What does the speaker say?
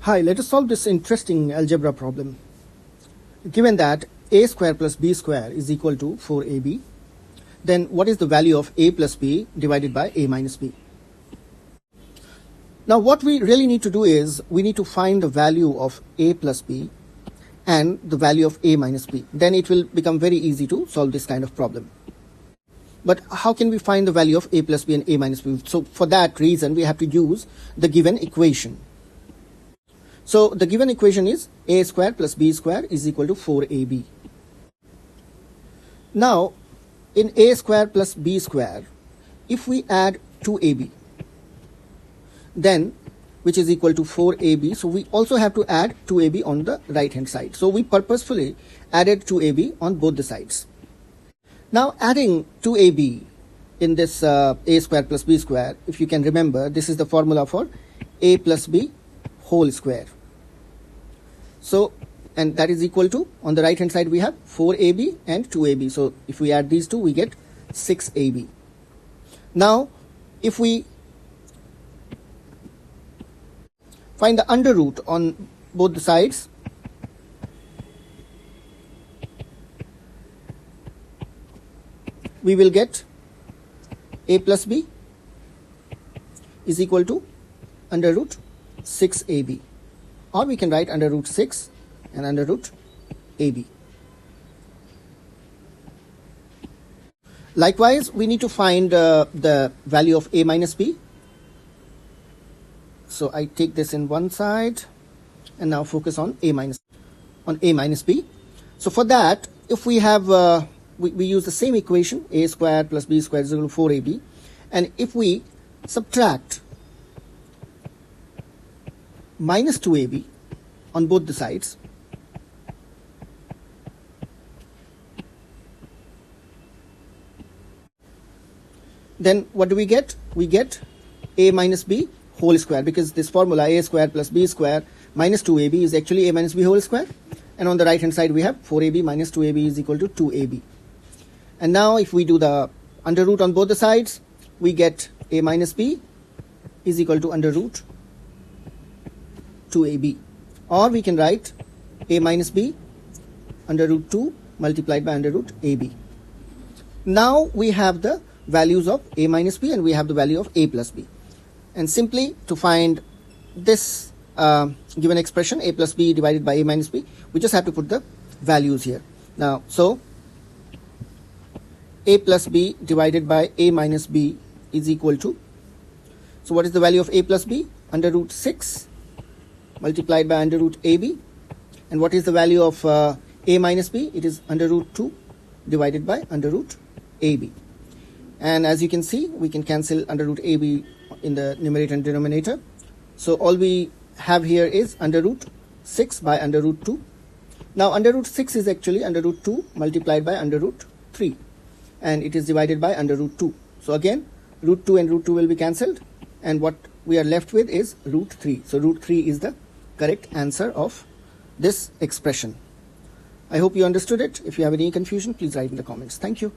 Hi, let us solve this interesting algebra problem. Given that a square plus b square is equal to 4ab, then what is the value of a plus b divided by a minus b? Now what we really need to do is we need to find the value of a plus b and the value of a minus b. Then it will become very easy to solve this kind of problem. But how can we find the value of a plus b and a minus b? So for that reason we have to use the given equation. So the given equation is a square plus b square is equal to 4ab. Now in a square plus b square, if we add 2ab, then which is equal to 4ab, so we also have to add 2ab on the right hand side. So we purposefully added 2ab on both the sides. Now adding 2ab in this a square plus b square, if you can remember, this is the formula for a plus b whole square. So, and that is equal to, on the right hand side we have 4ab and 2ab. So if we add these two, we get 6ab. Now if we find the under root on both the sides, we will get a plus b is equal to under root 6ab, or we can write under root 6 and under root ab. Likewise, we need to find the value of a minus b. So I take this in one side and now focus on a minus b. So for that, if we have we use the same equation, a square plus b square is equal to 4ab, and if we subtract minus 2ab on both the sides, then what do we get? We get a minus b whole square, because this formula a square plus b square minus 2ab is actually a minus b whole square, and on the right hand side we have 4ab minus 2ab is equal to 2ab. And now if we do the under root on both the sides, we get a minus b is equal to under root 2ab, or we can write a minus b under root 2 multiplied by under root ab. Now we have the values of a minus b and we have the value of a plus b, and simply to find this given expression a plus b divided by a minus b, we just have to put the values here. Now so a plus b divided by a minus b is equal to, so what is the value of a plus b? Under root 6 multiplied by under root ab. And what is the value of a minus b? It is under root 2 divided by under root ab. And as you can see, we can cancel under root ab in the numerator and denominator. So all we have here is under root 6 by under root 2. Now under root 6 is actually under root 2 multiplied by under root 3, and it is divided by under root 2. So again root 2 and root 2 will be cancelled, and what we are left with is root 3. So root 3 is the correct answer of this expression. I hope you understood it. If you have any confusion, please write in the comments. Thank you.